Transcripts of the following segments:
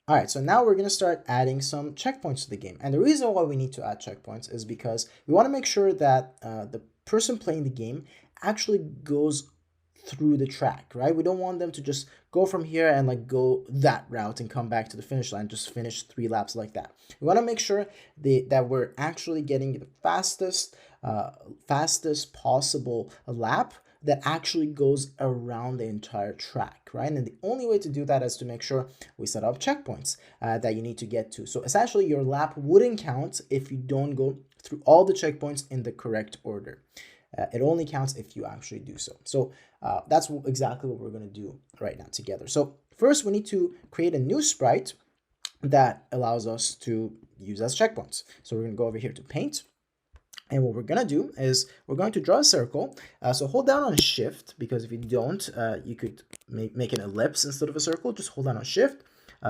All right, so now we're going to start adding some checkpoints to the game. And the reason why we need to add checkpoints is because we want to make sure that the person playing the game actually goes through the track, right? We don't want them to just go from here and like go that route and come back to the finish line, just finish 3 laps like that. We want to make sure that we're actually getting the fastest possible lap that actually goes around the entire track, right? And the only way to do that is to make sure we set up checkpoints that you need to get to. So essentially, your lap wouldn't count if you don't go through all the checkpoints in the correct order. It only counts if you actually do so. So that's exactly what we're going to do right now together. So first, we need to create a new sprite that allows us to use as checkpoints. So we're going to go over here to Paint. And what we're going to do is we're going to draw a circle. So hold down on Shift, because if you don't, you could make an ellipse instead of a circle. Just hold down on Shift.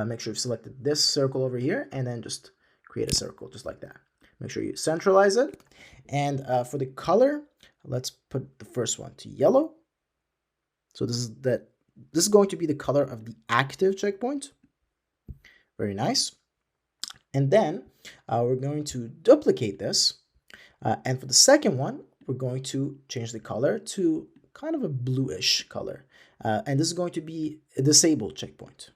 Make sure you've selected this circle over here, and then just create a circle just like that. Make sure you centralize it. And for the color, let's put the first one to yellow. So this is going to be the color of the active checkpoint. Very nice. And then we're going to duplicate this. And for the second one, we're going to change the color to kind of a bluish color. And this is going to be a disabled checkpoint.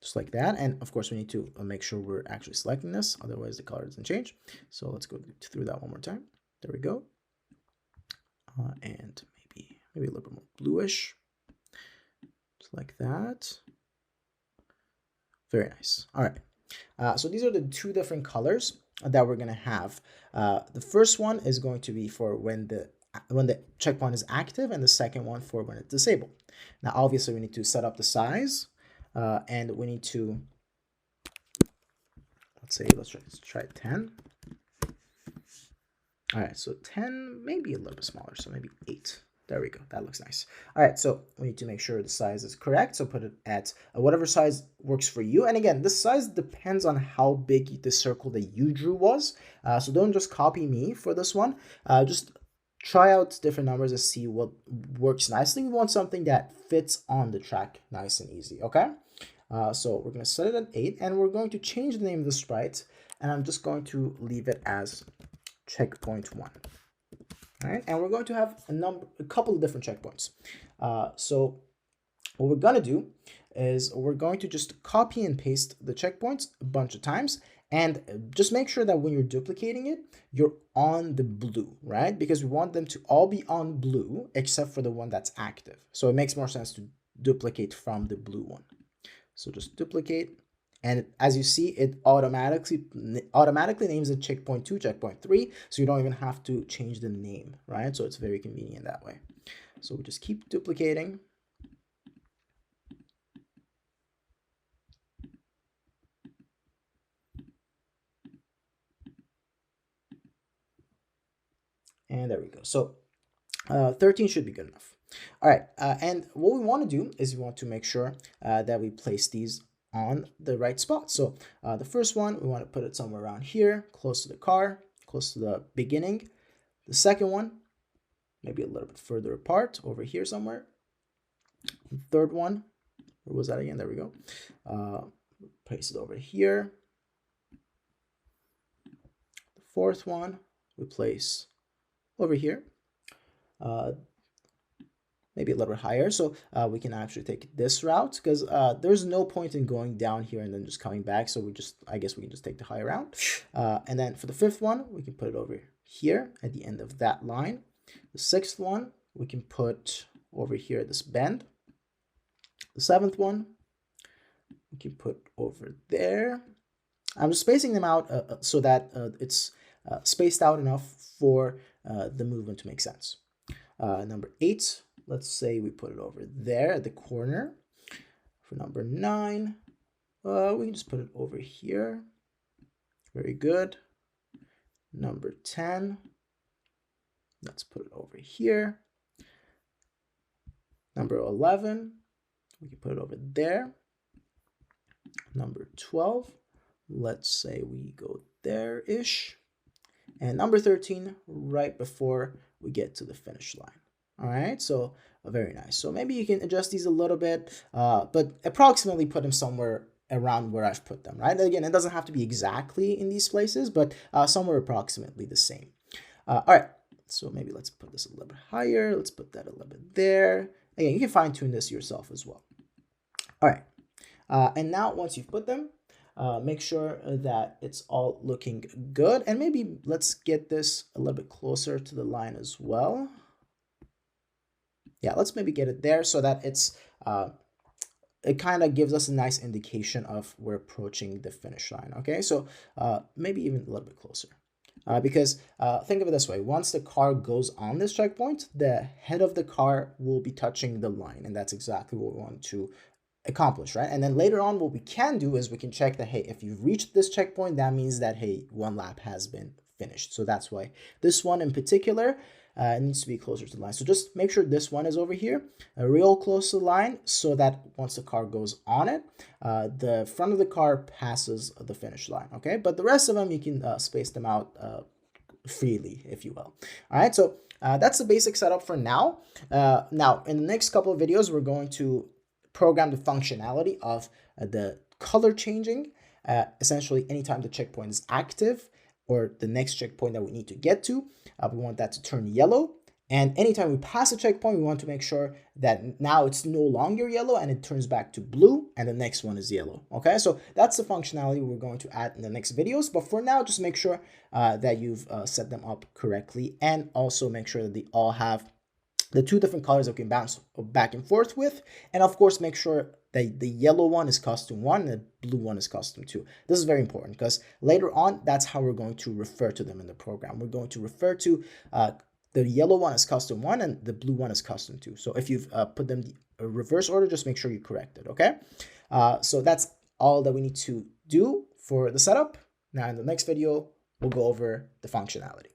Just like that. And of course, we need to make sure we're actually selecting this. Otherwise, the color doesn't change. So let's go through that one more time. There we go. And maybe a little bit more bluish. Just like that. Very nice. All right. So these are the two different colors that we're going to have. The first one is going to be for when the checkpoint is active, and the second one for when it's disabled. Now, obviously, we need to set up the size, and we need to, let's try 10. All right, so 10, maybe a little bit smaller, so maybe 8. There we go. That looks nice. All right, so we need to make sure the size is correct. So put it at whatever size works for you. And again, this size depends on how big the circle that you drew was. So don't just copy me for this one. Just try out different numbers and see what works nicely. We want something that fits on the track nice and easy, okay? So we're going to set it at 8, and we're going to change the name of the sprite. And I'm just going to leave it as checkpoint 1. All right, and we're going to have a couple of different checkpoints. So what we're going to do is we're going to just copy and paste the checkpoints a bunch of times, and just make sure that when you're duplicating it, you're on the blue, right? Because we want them to all be on blue except for the one that's active. So it makes more sense to duplicate from the blue one. So just duplicate. And as you see, it automatically names it checkpoint 2, checkpoint 3, so you don't even have to change the name, right? So it's very convenient that way. So we just keep duplicating. And there we go. So 13 should be good enough. All right, and what we want to do is we want to make sure that we place these on the right spot. So the first one, we want to put it somewhere around here, close to the car, close to the beginning. The second one, maybe a little bit further apart, over here somewhere. The third one, where was that again? There we go. Place it over here. The fourth one, we place over here. Maybe a little bit higher, so we can actually take this route, because there's no point in going down here and then just coming back, so I guess we can just take the higher route. And then for the fifth one, we can put it over here at the end of that line. The sixth one, we can put over here at this bend. The seventh one, we can put over there. I'm just spacing them out so that it's spaced out enough for the movement to make sense. Number 8, let's say we put it over there at the corner. For number 9, we can just put it over here. Very good. Number 10, let's put it over here. Number 11, we can put it over there. Number 12, let's say we go there-ish. And number 13, right before we get to the finish line. All right, so Very nice. So maybe you can adjust these a little bit, but approximately put them somewhere around where I've put them, right? Again, it doesn't have to be exactly in these places, but somewhere approximately the same. All right, so maybe let's put this a little bit higher. Let's put that a little bit there. Again, you can fine tune this yourself as well. All right, and now once you've put them, make sure that it's all looking good. And maybe let's get this a little bit closer to the line as well. Yeah, let's maybe get it there so that it's it kind of gives us a nice indication of we're approaching the finish line. Okay, so maybe even a little bit closer. Because think of it this way, once the car goes on this checkpoint, the head of the car will be touching the line, and that's exactly what we want to accomplish, right? And then later on, what we can do is we can check that, hey, if you've reached this checkpoint, that means that, hey, one lap has been finished. So that's why this one in particular needs to be closer to the line. So just make sure this one is over here, real close to the line, so that once the car goes on it, the front of the car passes the finish line, okay? But the rest of them, you can space them out freely, if you will. All right, so that's the basic setup for now. Now, in the next couple of videos, we're going to program the functionality of the color changing. Essentially, anytime the checkpoint is active or the next checkpoint that we need to get to, we want that to turn yellow. And anytime we pass a checkpoint, we want to make sure that now it's no longer yellow and it turns back to blue and the next one is yellow. Okay, so that's the functionality we're going to add in the next videos. But for now, just make sure that you've set them up correctly, and also make sure that they all have the two different colors that we can bounce back and forth with. And of course, make sure that the yellow one is custom 1 and the blue one is custom 2. This is very important because later on, that's how we're going to refer to them in the program. We're going to refer to the yellow one is custom 1 and the blue one is custom 2. So if you've put them in reverse order, just make sure you correct it, okay? So that's all that we need to do for the setup. Now in the next video, we'll go over the functionality.